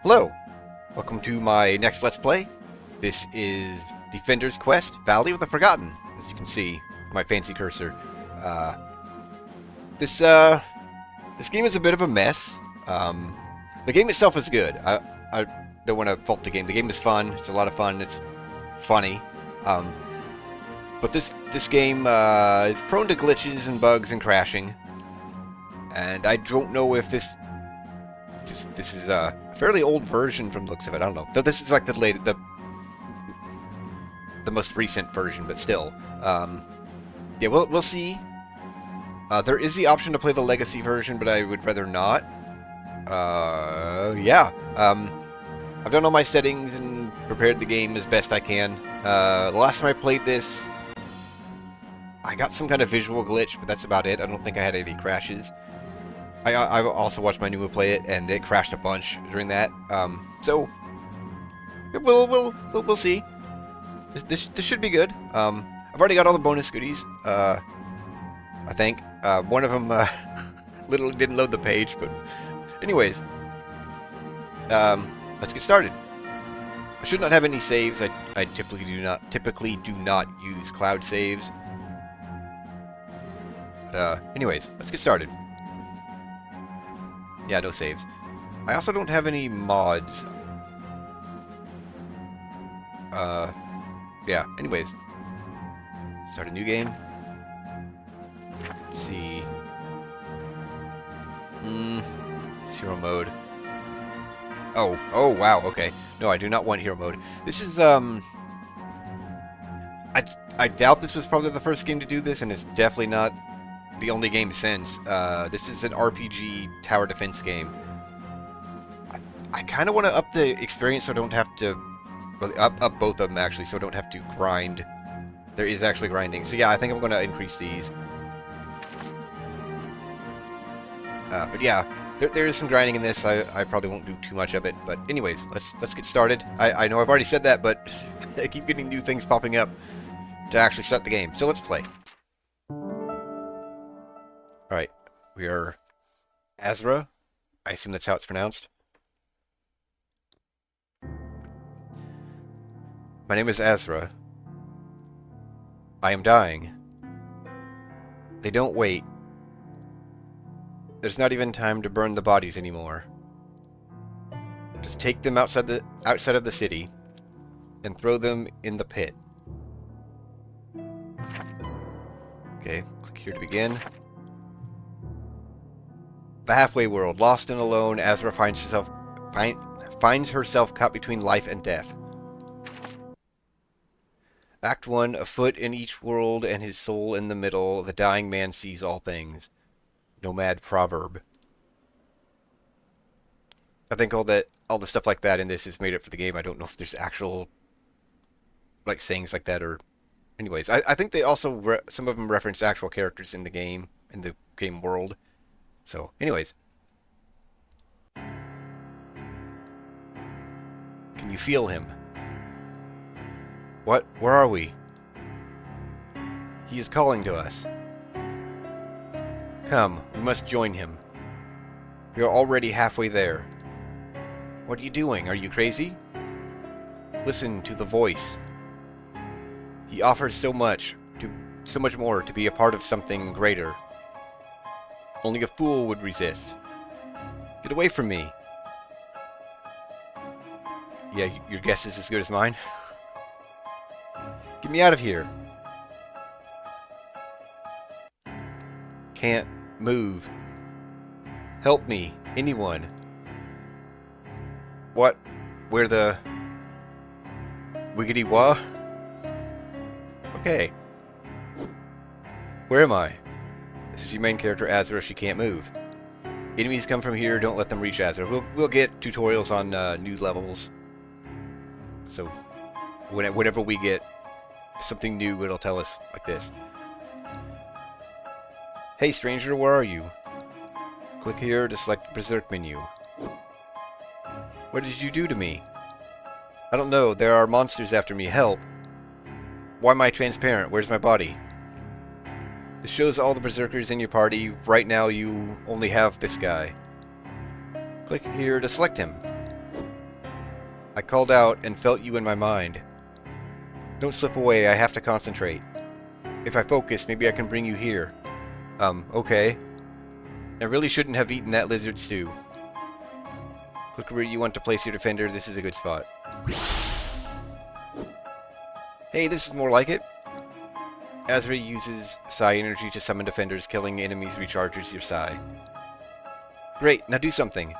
Hello, welcome to my next Let's Play. This is Defender's Quest, Valley of the Forgotten, as you can see, my fancy cursor. Uh, this game is a bit of a mess. The game itself is good. I don't want to fault the game. The game is fun. It's a lot of fun. It's funny. But this game is prone to glitches and bugs and crashing. And I don't know if this is a fairly old version from the looks of it. I don't know. Though this is like the most recent version, but still. Yeah, we'll see. There is the option to play the Legacy version, but I would rather not. Yeah. I've done all my settings and prepared the game as best I can. The last time I played this, I got some kind of visual glitch, but that's about it. I don't think I had any crashes. I also watched my new play it, and it crashed a bunch during that. So we'll see. This should be good. I've already got all the bonus goodies. I think one of them literally didn't load the page, but anyways, let's get started. I should not have any saves. I typically do not use cloud saves. But anyways, let's get started. Yeah, no saves. I also don't have any mods. Yeah, anyways. Start a new game. Let's see. It's hero mode. Oh, wow, okay. No, I do not want hero mode. This is, I doubt this was probably the first game to do this, and it's definitely not the only game since. This is an RPG tower defense game. I kind of want to up the experience so I don't have to... Well, up both of them, actually, so I don't have to grind. There is actually grinding. So yeah, I think I'm going to increase these. But yeah, there is some grinding in this. I probably won't do too much of it. But anyways, let's get started. I know I've already said that, but I keep getting new things popping up to actually start the game. So let's play. Alright, we are Azra. I assume that's how it's pronounced. My name is Azra. I am dying. They don't wait. There's not even time to burn the bodies anymore. Just take them outside of the city and throw them in the pit. Okay, click here to begin. The halfway world, lost and alone, Azra finds herself caught between life and death. Act 1, a foot in each world and his soul in the middle, the dying man sees all things. Nomad proverb. I think all the stuff like that in this is made up for the game. I don't know if there's actual like sayings like that or anyways. I think they also some of them reference actual characters in the game world. So, anyways. Can you feel him? What? Where are we? He is calling to us. Come, we must join him. We are already halfway there. What are you doing? Are you crazy? Listen to the voice. He offers so much more to be a part of something greater. Only a fool would resist. Get away from me. Yeah, your guess is as good as mine. Get me out of here. Can't move. Help me. Anyone. What? Where the... Wiggity wah? Okay. Where am I? This is your main character, Azra. She can't move. Enemies come from here. Don't let them reach Azra. We'll get tutorials on new levels. So, whenever we get something new, it'll tell us like this. Hey, stranger, where are you? Click here to select the Berserk menu. What did you do to me? I don't know. There are monsters after me. Help. Why am I transparent? Where's my body? This shows all the berserkers in your party. Right now you only have this guy. Click here to select him. I called out and felt you in my mind. Don't slip away, I have to concentrate. If I focus, maybe I can bring you here. Okay. I really shouldn't have eaten that lizard stew. Click where you want to place your defender, this is a good spot. Hey, this is more like it. Azra uses Psi energy to summon defenders, killing enemies recharges your Psi. Great, now do something.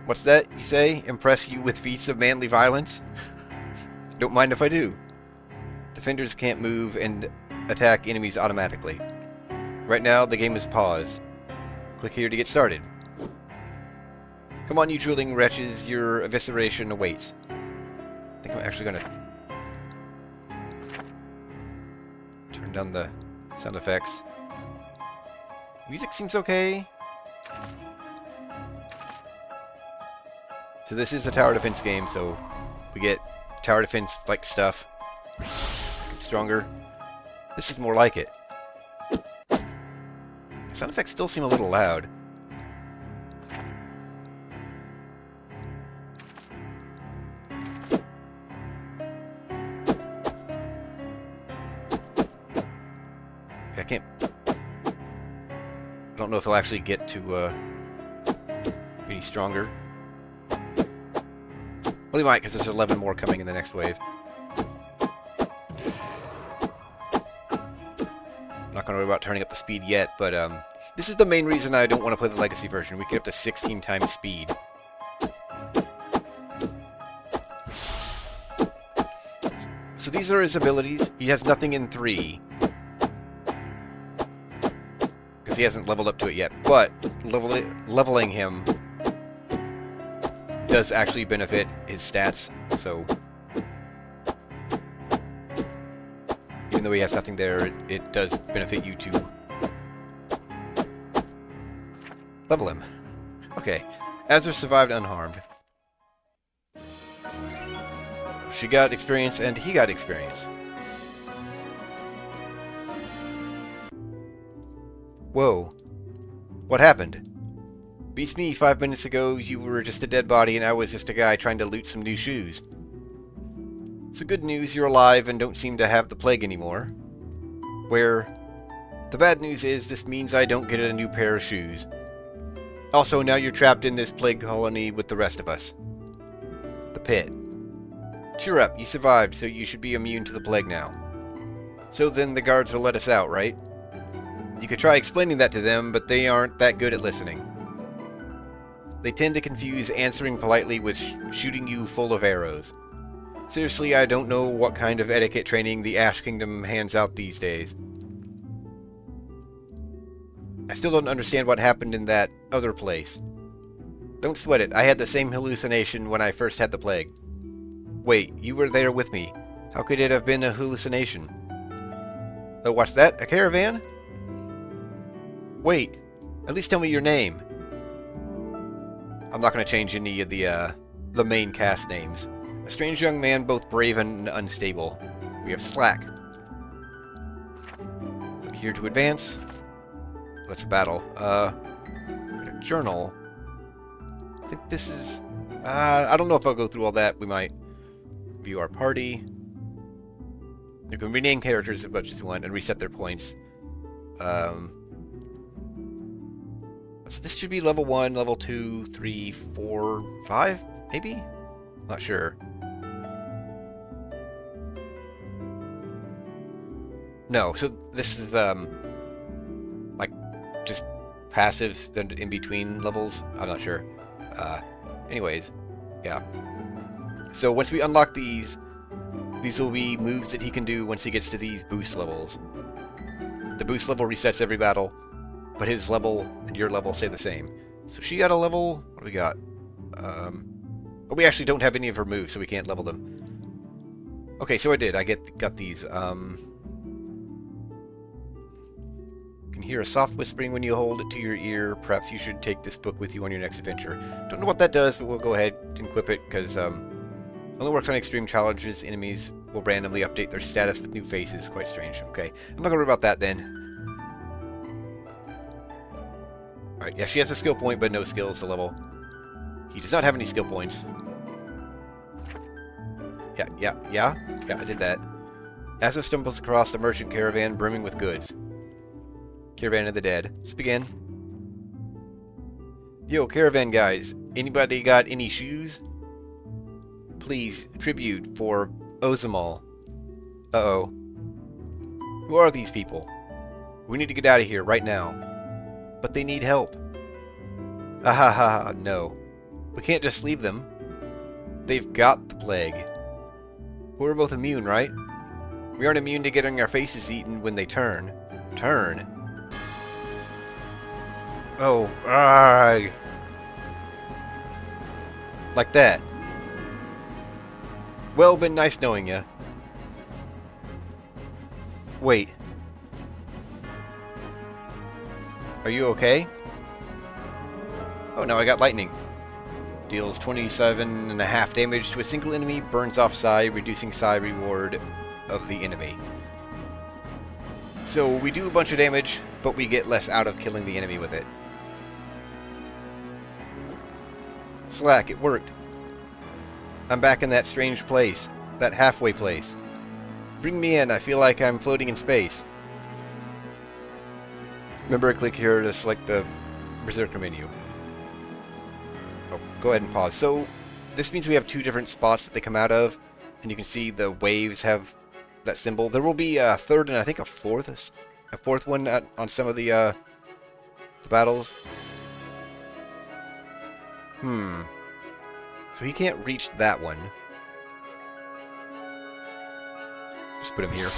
What's that, you say? Impress you with feats of manly violence? Don't mind if I do. Defenders can't move and attack enemies automatically. Right now, the game is paused. Click here to get started. Come on, you drooling wretches, your evisceration awaits. I think I'm actually gonna turn down the sound effects. Music seems okay. So this is a tower defense game, so we get tower defense like stuff. Stronger. This is more like it. Sound effects still seem a little loud. I can't... I don't know if I'll actually get to be any stronger. Well, he might, because there's 11 more coming in the next wave. Not going to worry about turning up the speed yet, but this is the main reason I don't want to play the Legacy version. We get up to 16 times speed. So these are his abilities. He has nothing in 3. Because he hasn't leveled up to it yet. But leveling him does actually benefit his stats, so even though he has nothing there, it does benefit you to level him. Okay, Azra survived unharmed. She got experience and he got experience. Whoa, what happened? Beats me, 5 minutes ago you were just a dead body and I was just a guy trying to loot some new shoes. So good news, you're alive and don't seem to have the plague anymore. Where the bad news is this means I don't get a new pair of shoes. Also, now you're trapped in this plague colony with the rest of us. The pit. Cheer up, you survived, so you should be immune to the plague now. So then the guards will let us out, right? You could try explaining that to them, but they aren't that good at listening. They tend to confuse answering politely with shooting you full of arrows. Seriously, I don't know what kind of etiquette training the Ash Kingdom hands out these days. I still don't understand what happened in that other place. Don't sweat it, I had the same hallucination when I first had the plague. Wait, you were there with me. How could it have been a hallucination? Oh, what's that? A caravan? Wait, at least tell me your name. I'm not going to change any of the main cast names. A strange young man, both brave and unstable. We have Slack. Click here to advance. Let's battle. A journal. I think this is... I don't know if I'll go through all that. We might view our party. You can rename characters as much as you want and reset their points. So this should be level 1, level 2, 3, 4, 5, maybe? Not sure. No, so this is, like, just passives then in between levels? I'm not sure. Anyways, yeah. So once we unlock these will be moves that he can do once he gets to these boost levels. The boost level resets every battle, but his level and your level stay the same. So she got a level... What do we got? But we actually don't have any of her moves, so we can't level them. Okay, so I did. I got these. You can hear a soft whispering when you hold it to your ear. Perhaps you should take this book with you on your next adventure. Don't know what that does, but we'll go ahead and equip it, because only works on extreme challenges. Enemies will randomly update their status with new faces. Quite strange. Okay, I'm not going to worry about that then. Alright, yeah, she has a skill point, but no skills to level. He does not have any skill points. Yeah, I did that. Asa stumbles across a merchant caravan brimming with goods. Caravan of the dead. Let's begin. Yo, caravan guys, anybody got any shoes? Please, tribute for Ozamal. Uh-oh. Who are these people? We need to get out of here right now. But they need help. No. We can't just leave them. They've got the plague. We're both immune, right? We aren't immune to getting our faces eaten when they turn. Turn? Oh, argh. Like that. Well, been nice knowing ya. Wait. Are you okay? Oh, now I got lightning. Deals 27.5 damage to a single enemy, burns off psi, reducing psi reward of the enemy. So we do a bunch of damage, but we get less out of killing the enemy with it. Slack, it worked. I'm back in that strange place. That halfway place. Bring me in, I feel like I'm floating in space. Remember, click here to select the Berserker menu. Oh, go ahead and pause. So, this means we have two different spots that they come out of, and you can see the waves have that symbol. There will be a third and I think a fourth one on some of the battles. So he can't reach that one. Just put him here.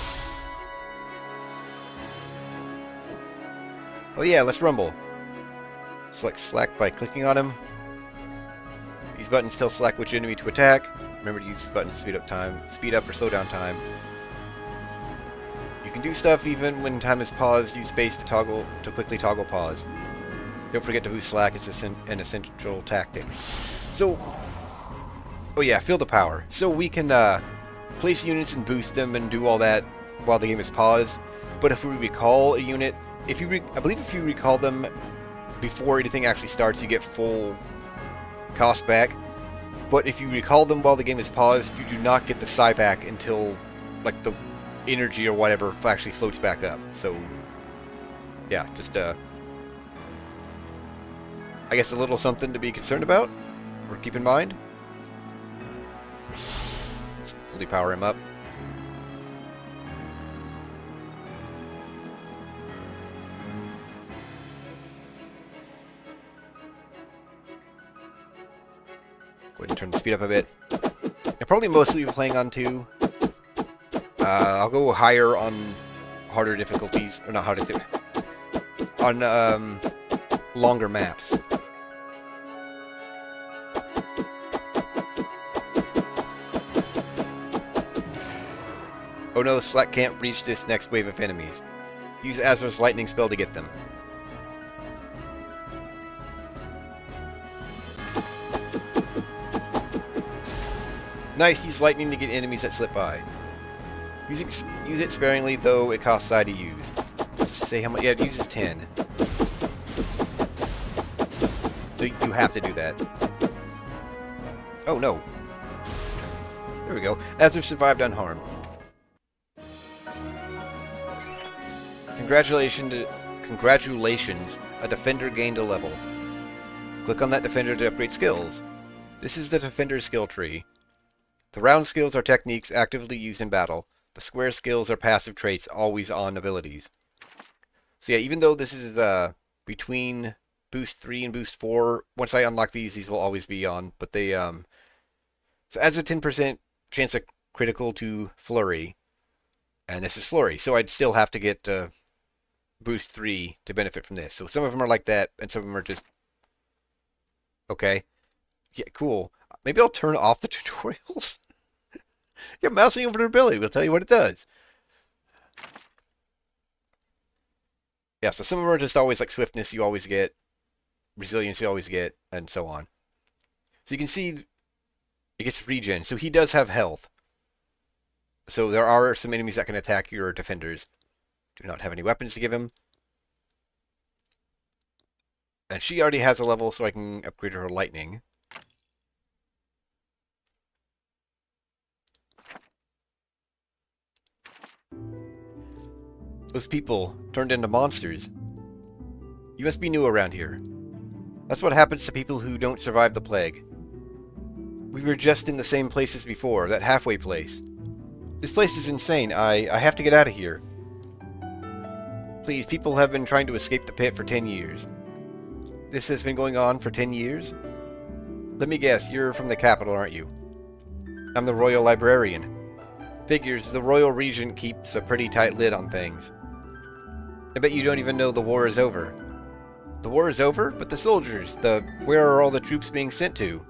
Oh yeah, let's rumble. Select Slack by clicking on him. These buttons tell Slack which enemy to attack. Remember to use these buttons to speed up or slow down time. You can do stuff even when time is paused. Use space to quickly toggle pause. Don't forget to boost Slack. It's an essential tactic. So, oh yeah, feel the power. So we can place units and boost them and do all that while the game is paused. But if we recall a unit, I believe if you recall them before anything actually starts, you get full cost back. But if you recall them while the game is paused, you do not get the psi back until like the energy or whatever actually floats back up. So yeah, just I guess a little something to be concerned about or keep in mind. Let's fully power him up. Go ahead and turn the speed up a bit. I'll probably mostly be playing on 2. I'll go higher on harder difficulties, or not harder, on longer maps. Oh no, Slack can't reach this next wave of enemies. Use Azra's lightning spell to get them. Nice, use lightning to get enemies that slip by. Use it sparingly, though it costs psi to use. Say how much? Yeah, it uses 10. So you have to do that. Oh no. There we go. Azra survived unharmed. Congratulations, a defender gained a level. Click on that defender to upgrade skills. This is the defender skill tree. The round skills are techniques actively used in battle. The square skills are passive traits, always on abilities. So yeah, even though this is between boost 3 and boost 4, once I unlock these will always be on. But they so adds a 10% chance of critical to flurry, and this is flurry. So I'd still have to get boost 3 to benefit from this. So some of them are like that, and some of them are just okay. Yeah, cool. Maybe I'll turn off the tutorials. Yeah, mousing over durability will tell you what it does. Yeah, so some of them are just always like swiftness you always get, resilience you always get, and so on. So you can see it gets regen. So he does have health. So there are some enemies that can attack your defenders. Do not have any weapons to give him. And she already has a level, so I can upgrade her lightning. Those people turned into monsters. You must be new around here. That's what happens to people who don't survive the plague. We were just in the same place as before, that halfway place. This place is insane. I have to get out of here. Please, people have been trying to escape the pit for 10 years. This has been going on for 10 years? Let me guess, you're from the capital, aren't you? I'm the Royal Librarian. Figures, the Royal Regent keeps a pretty tight lid on things. I bet you don't even know the war is over. The war is over? But the soldiers, where are all the troops being sent to?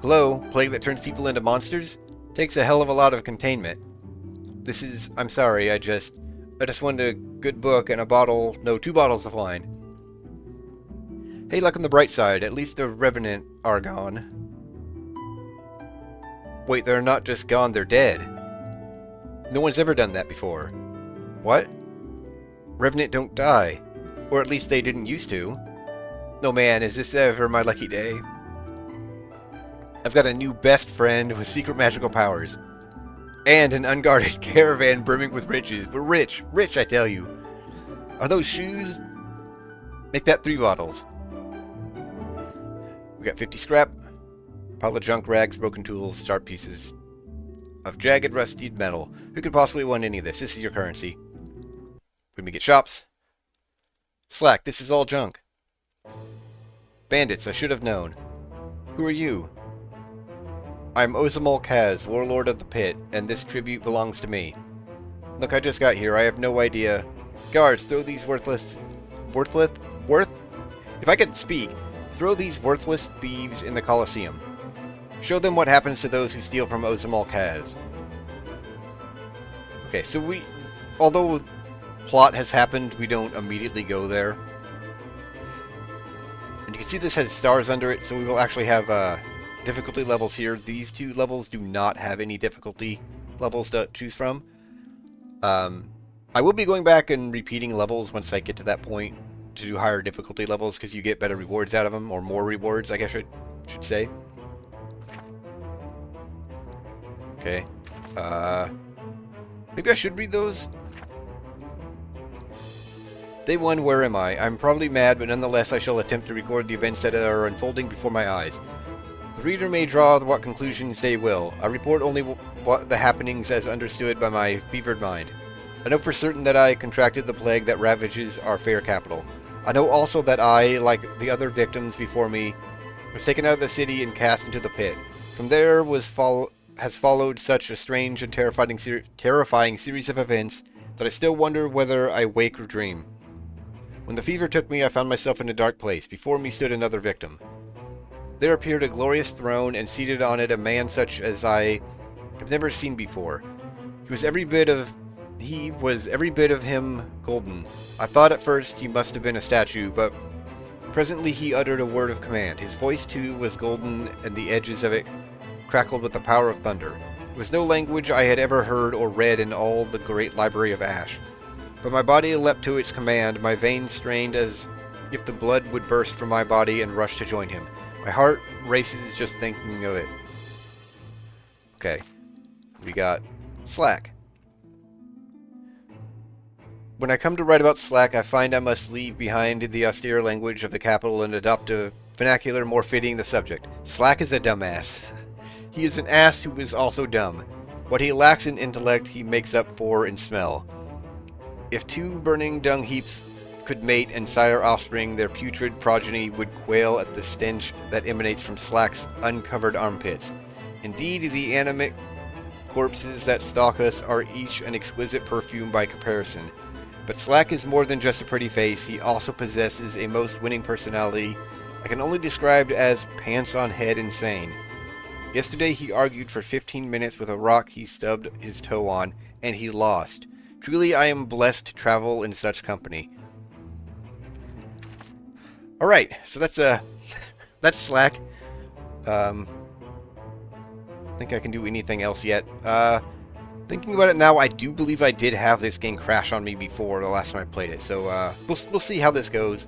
Hello, plague that turns people into monsters? Takes a hell of a lot of containment. I'm sorry, I just wanted a good book and two bottles of wine. Hey, look on the bright side, at least the Revenant are gone. Wait, they're not just gone, they're dead. No one's ever done that before. What? Revenant don't die. Or at least they didn't used to. No man, is this ever my lucky day? I've got a new best friend with secret magical powers. And an unguarded caravan brimming with riches. But rich, I tell you. Are those shoes? Make that 3 bottles. We got 50 scrap, pile of junk, rags, broken tools, sharp pieces of jagged, rusted metal. Who could possibly want any of this? This is your currency. When we get shops. Slack, this is all junk. Bandits, I should have known. Who are you? I'm Ozamol Kaz, warlord of the pit, and this tribute belongs to me. Look, I just got here. I have no idea. Guards, throw these if I could speak, throw these worthless thieves in the Colosseum. Show them what happens to those who steal from Ozamol Kaz. Okay, so although plot has happened, we don't immediately go there. And you can see this has stars under it, so we will actually have difficulty levels here. These 2 levels do not have any difficulty levels to choose from. I will be going back and repeating levels once I get to that point to do higher difficulty levels, because you get better rewards out of them, or more rewards, I guess I should say. Okay. Maybe I should read those? Day 1, where am I? I'm probably mad, but nonetheless I shall attempt to record the events that are unfolding before my eyes. The reader may draw what conclusions they will. I report only what the happenings as understood by my fevered mind. I know for certain that I contracted the plague that ravages our fair capital. I know also that I, like the other victims before me, was taken out of the city and cast into the pit. From there has followed such a strange and terrifying series of events that I still wonder whether I wake or dream. When the fever took me, I found myself in a dark place. Before me stood another victim. There appeared a glorious throne, and seated on it a man such as I have never seen before. He was every bit of him golden. I thought at first he must have been a statue, but presently he uttered a word of command. His voice too was golden, and the edges of it crackled with the power of thunder. It was no language I had ever heard or read in all the great library of Ash. But my body leapt to its command, my veins strained as if the blood would burst from my body and rush to join him. My heart races just thinking of it. Okay. We got Slack. When I come to write about Slack, I find I must leave behind the austere language of the capital and adopt a vernacular more fitting the subject. Slack is a dumbass. He is an ass who is also dumb. What he lacks in intellect, he makes up for in smell. If 2 burning dung heaps could mate and sire offspring, their putrid progeny would quail at the stench that emanates from Slack's uncovered armpits. Indeed, the animate corpses that stalk us are each an exquisite perfume by comparison. But Slack is more than just a pretty face. He also possesses a most winning personality I can only describe as pants-on-head insane. Yesterday he argued for 15 minutes with a rock he stubbed his toe on, and he lost. Truly I am blessed to travel in such company. Alright, so that's Slack. I think I can do anything else yet. Thinking about it now, I do believe I did have this game crash on me before the last time I played it, so we'll see how this goes.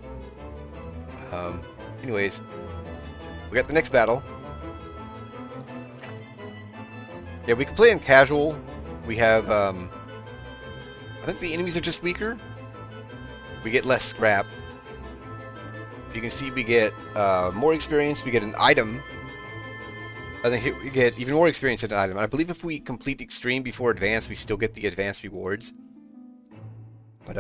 Anyways, we got the next battle. Yeah, we can play in casual. We have I think the enemies are just weaker. We get less scrap. You can see we get more experience. We get an item. I think here we get even more experience in an item. And I believe if we complete Extreme before Advanced, we still get the Advanced rewards. But,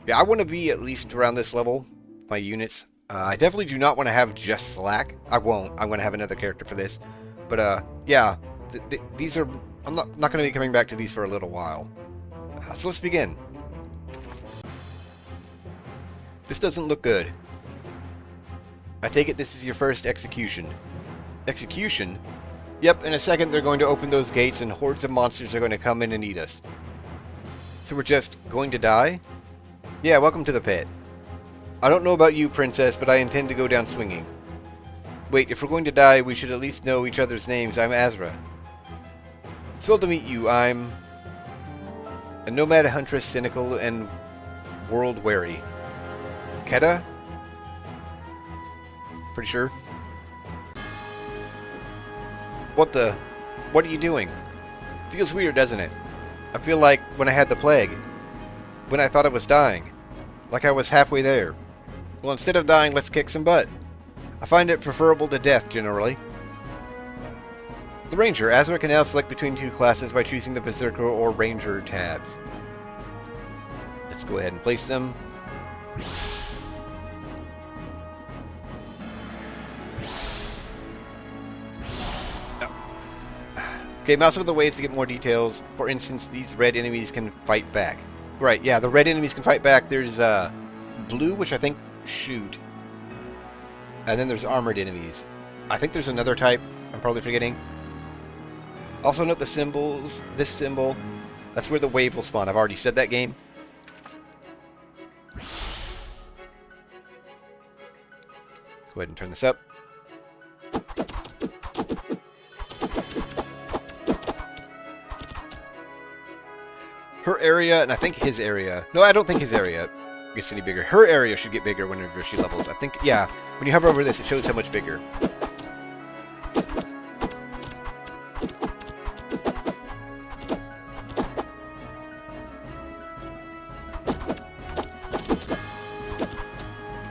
yeah, I want to be at least around this level, my units. I definitely do not want to have just Slack. I won't. I'm going to have another character for this. But, yeah, these are... I'm not going to be coming back to these for a little while. So let's begin. This doesn't look good. I take it this is your first execution. Execution? Yep, in a second they're going to open those gates and hordes of monsters are going to come in and eat us. So we're just going to die? Yeah, welcome to the pit. I don't know about you, Princess, but I intend to go down swinging. Wait, if we're going to die, we should at least know each other's names. I'm Azra. Thrilled to meet you. I'm a nomad huntress, cynical and world-weary. Keta? Pretty sure. What are you doing? Feels weird, doesn't it? I feel like when I had the plague. When I thought I was dying. Like I was halfway there. Well, instead of dying, let's kick some butt. I find it preferable to death, generally. The Ranger. Azra can now select between two classes by choosing the Berserker or Ranger tabs. Let's go ahead and place them. Okay, now some of the ways to get more details. For instance, these red enemies can fight back. Right, yeah, the red enemies can fight back. There's blue, which I think shoot. And then there's armored enemies. I think there's another type I'm probably forgetting. Also note the symbols. This symbol, that's where the wave will spawn. I've already said that game. Let's go ahead and turn this up. Her area, and I think his area. No, I don't think his area gets any bigger. Her area should get bigger whenever she levels. I think, yeah, when you hover over this, it shows how much bigger.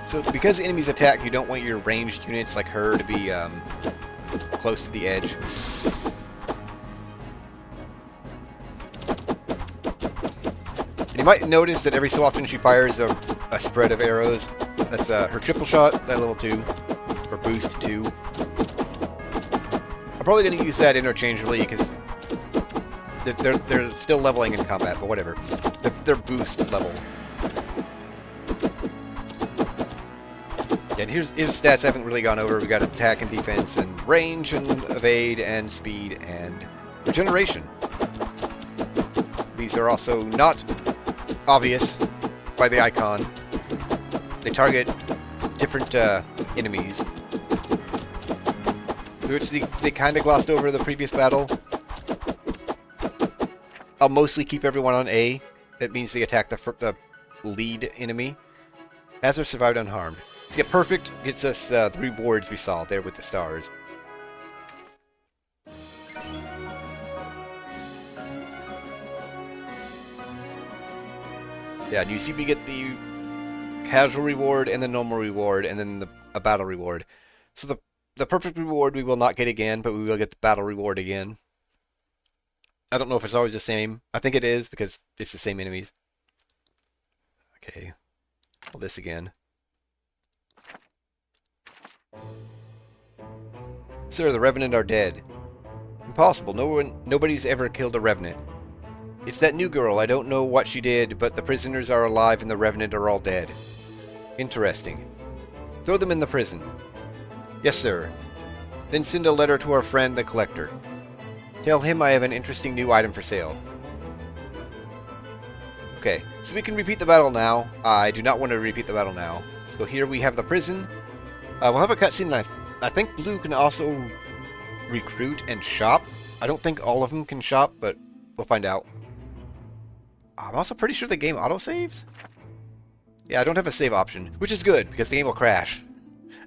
So, because enemies attack, you don't want your ranged units like her to be close to the edge. You might notice that every so often she fires a spread of arrows. That's her triple shot, that level 2, or boost 2. I'm probably going to use that interchangeably because they're still leveling in combat, but whatever. They're boost level. Yeah, and here's stats I haven't really gone over. We got attack and defense, and range, and evade, and speed, and regeneration. These are also not obvious by the icon. They target different enemies, which they kind of glossed over the previous battle. I'll mostly keep everyone on A. That means they attack the lead enemy. Azra survived unharmed. To get perfect gets us the rewards we saw there with the stars. Yeah, and you see we get the casual reward and the normal reward and then a battle reward. So the perfect reward we will not get again, but we will get the battle reward again. I don't know if it's always the same. I think it is because it's the same enemies. Okay. Well, this again. Sir, the Revenant are dead. Impossible. Nobody's ever killed a Revenant. It's that new girl. I don't know what she did, but the prisoners are alive and the Revenant are all dead. Interesting. Throw them in the prison. Yes, sir. Then send a letter to our friend, the Collector. Tell him I have an interesting new item for sale. Okay, so we can repeat the battle now. I do not want to repeat the battle now. So here we have the prison. We'll have a cutscene. I think Blue can also recruit and shop. I don't think all of them can shop, but we'll find out. I'm also pretty sure the game autosaves. Yeah, I don't have a save option, which is good, because the game will crash.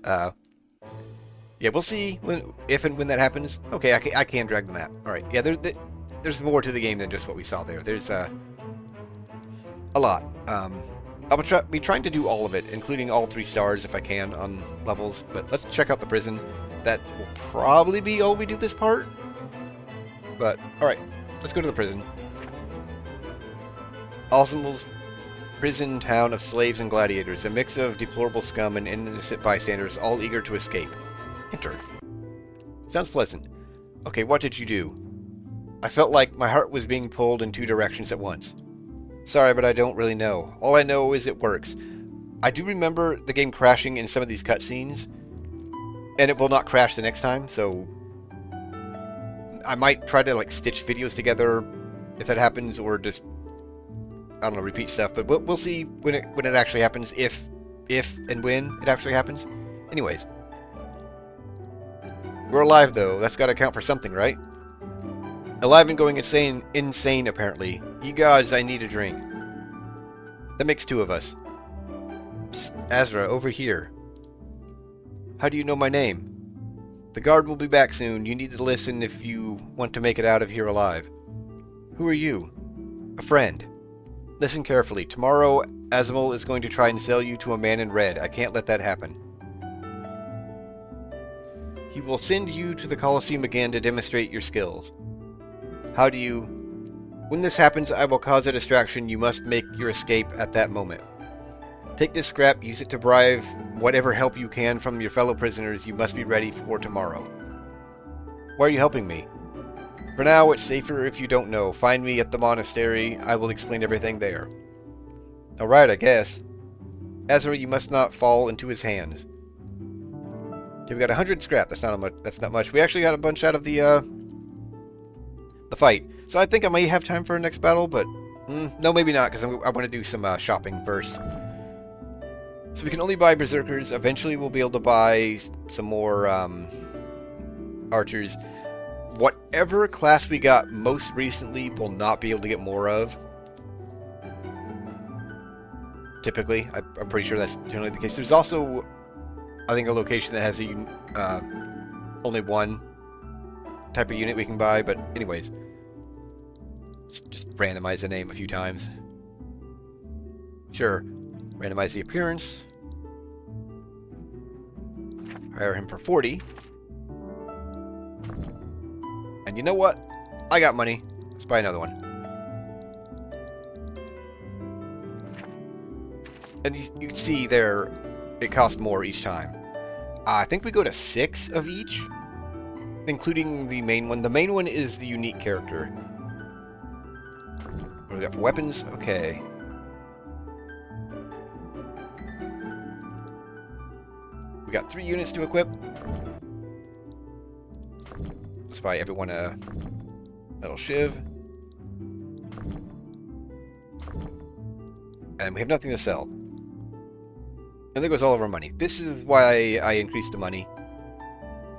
Yeah, we'll see if and when that happens. Okay, I can drag the map. Alright, yeah, there's more to the game than just what we saw there. There's a lot. I'll be trying to do all of it, including all 3 stars if I can on levels, but let's check out the prison. That will probably be all we do this part. But, alright, let's go to the prison. Azamul's prison town of slaves and gladiators, a mix of deplorable scum and innocent bystanders, all eager to escape. Enter. Sounds pleasant. Okay, what did you do? I felt like my heart was being pulled in 2 directions at once. Sorry, but I don't really know. All I know is it works. I do remember the game crashing in some of these cutscenes, and it will not crash the next time, so I might try to like stitch videos together if that happens, or just, I don't know, repeat stuff, but we'll see when it actually happens, if and when it actually happens. Anyways. We're alive, though. That's got to count for something, right? Alive and going insane, apparently. Ye gods, I need a drink. That makes 2 of us. Psst, Azra, over here. How do you know my name? The guard will be back soon. You need to listen if you want to make it out of here alive. Who are you? A friend. Listen carefully. Tomorrow, Azamul is going to try and sell you to a man in red. I can't let that happen. He will send you to the Colosseum again to demonstrate your skills. How do you... When this happens, I will cause a distraction. You must make your escape at that moment. Take this scrap, use it to bribe whatever help you can from your fellow prisoners. You must be ready for tomorrow. Why are you helping me? For now, it's safer if you don't know. Find me at the monastery. I will explain everything there. Alright, I guess. Azra, you must not fall into his hands. Okay, we got 100 scrap. That's not much. We actually got a bunch out of the fight. So I think I may have time for our next battle, but no, maybe not, because I want to do some shopping first. So we can only buy berserkers. Eventually we'll be able to buy some more archers. Whatever class we got most recently, we'll not be able to get more of. Typically, I'm pretty sure that's generally the case. There's also, I think, a location that has only one type of unit we can buy, but anyways. Just randomize the name a few times. Sure. Randomize the appearance. Hire him for 40. And you know what? I got money. Let's buy another one. And you can see there, it costs more each time. I think we go to 6 of each, including the main one. The main one is the unique character. What do we got for weapons? Okay. We got 3 units to equip. Let's buy everyone a metal shiv. And we have nothing to sell. And there goes all of our money. This is why I increased the money.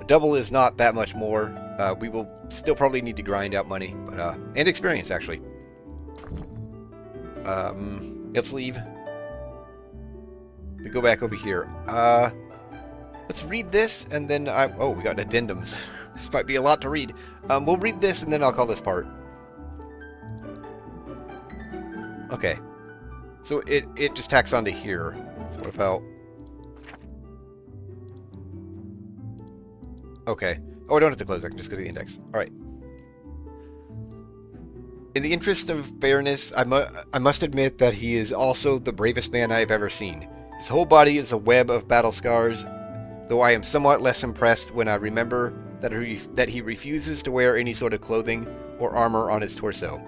A double is not that much more. We will still probably need to grind out money, but and experience, actually. Let's leave. We go back over here. Let's read this, and then oh, we got addendums. This might be a lot to read. We'll read this, and then I'll call this part. Okay. So it just tacks onto here. So what about... Okay. Oh, I don't have to close. I can just go to the index. Alright. In the interest of fairness, I must admit that he is also the bravest man I have ever seen. His whole body is a web of battle scars, though I am somewhat less impressed when I remember that he refuses to wear any sort of clothing or armor on his torso.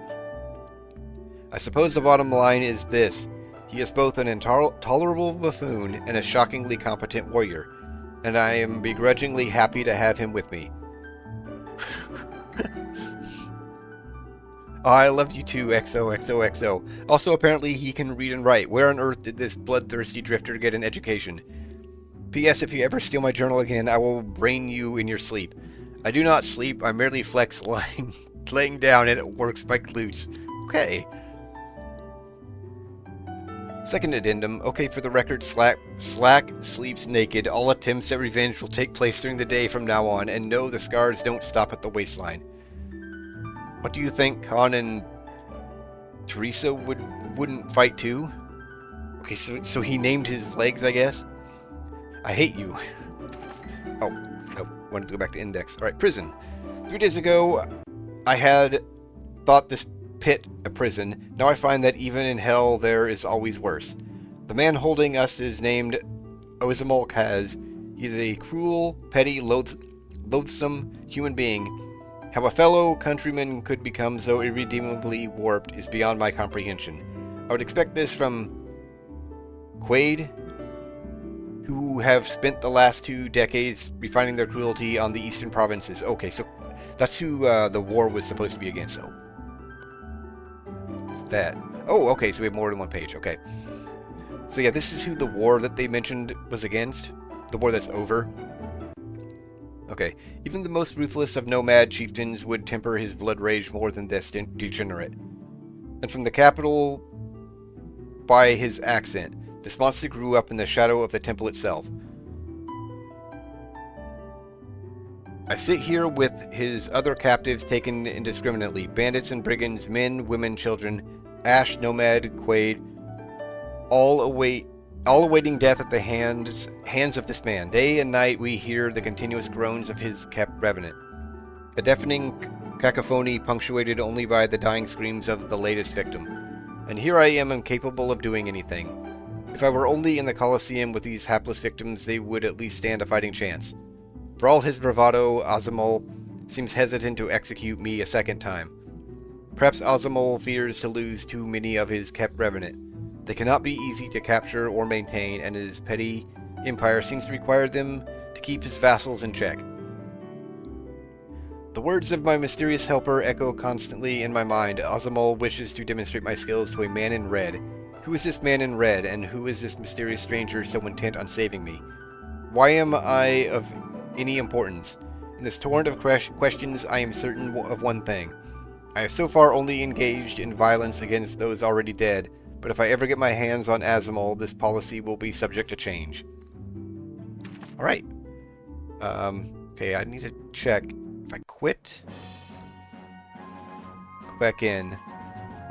I suppose the bottom line is this. He is both an intolerable buffoon and a shockingly competent warrior, and I am begrudgingly happy to have him with me. Oh, I love you too, XOXOXO. Also, apparently he can read and write. Where on earth did this bloodthirsty drifter get an education? P.S. If you ever steal my journal again, I will brain you in your sleep. I do not sleep, I merely flex laying down, and it works my glutes. Okay. Second addendum. Okay, for the record, Slack sleeps naked. All attempts at revenge will take place during the day from now on, and no, the scars don't stop at the waistline. What do you think Han and Teresa would wouldn't fight too? Okay, so he named his legs, I guess? I hate you. Oh, nope. Wanted to go back to index. Alright, prison. 3 days ago, I had thought this pit a prison. Now I find that even in hell, there is always worse. The man holding us is named Ozamol Kaz. He is a cruel, petty, loathsome human being. How a fellow countryman could become so irredeemably warped is beyond my comprehension. I would expect this from Quaid, who have spent the last 2 decades refining their cruelty on the eastern provinces. Okay, so that's who the war was supposed to be against. So, what's that? Oh, okay, so we have more than one page. Okay. So yeah, this is who the war that they mentioned was against. The war that's over. Okay. Even the most ruthless of nomad chieftains would temper his blood rage more than this degenerate. And from the capital, by his accent, this monster grew up in the shadow of the temple itself. I sit here with his other captives taken indiscriminately. Bandits and brigands, men, women, children, Ash, Nomad, Quaid, all awaiting death at the hands of this man. Day and night we hear the continuous groans of his kept revenant. A deafening cacophony punctuated only by the dying screams of the latest victim. And here I am incapable of doing anything. If I were only in the Colosseum with these hapless victims, they would at least stand a fighting chance. For all his bravado, Ozamol seems hesitant to execute me a second time. Perhaps Ozamol fears to lose too many of his kept revenant. They cannot be easy to capture or maintain, and his petty empire seems to require them to keep his vassals in check. The words of my mysterious helper echo constantly in my mind. Ozamol wishes to demonstrate my skills to a man in red. Who is this man in red, and who is this mysterious stranger so intent on saving me? Why am I of any importance? In this torrent of questions, I am certain of one thing. I have so far only engaged in violence against those already dead, but if I ever get my hands on Ozamol, this policy will be subject to change. Alright. Okay, I need to check. If I quit, go back in.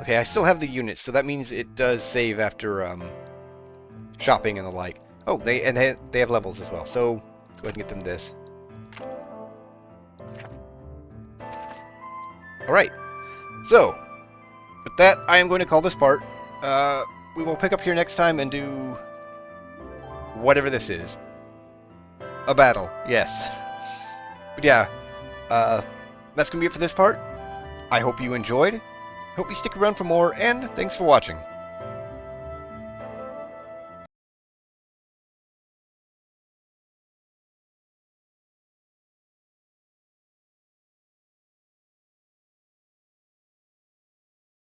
Okay, I still have the units, so that means it does save after shopping and the like. Oh, they have levels as well, so let's go ahead and get them this. Alright, so with that, I am going to call this part. We will pick up here next time and do whatever this is. A battle, yes. But yeah, that's going to be it for this part. I hope you enjoyed. Hope you stick around for more, and thanks for watching.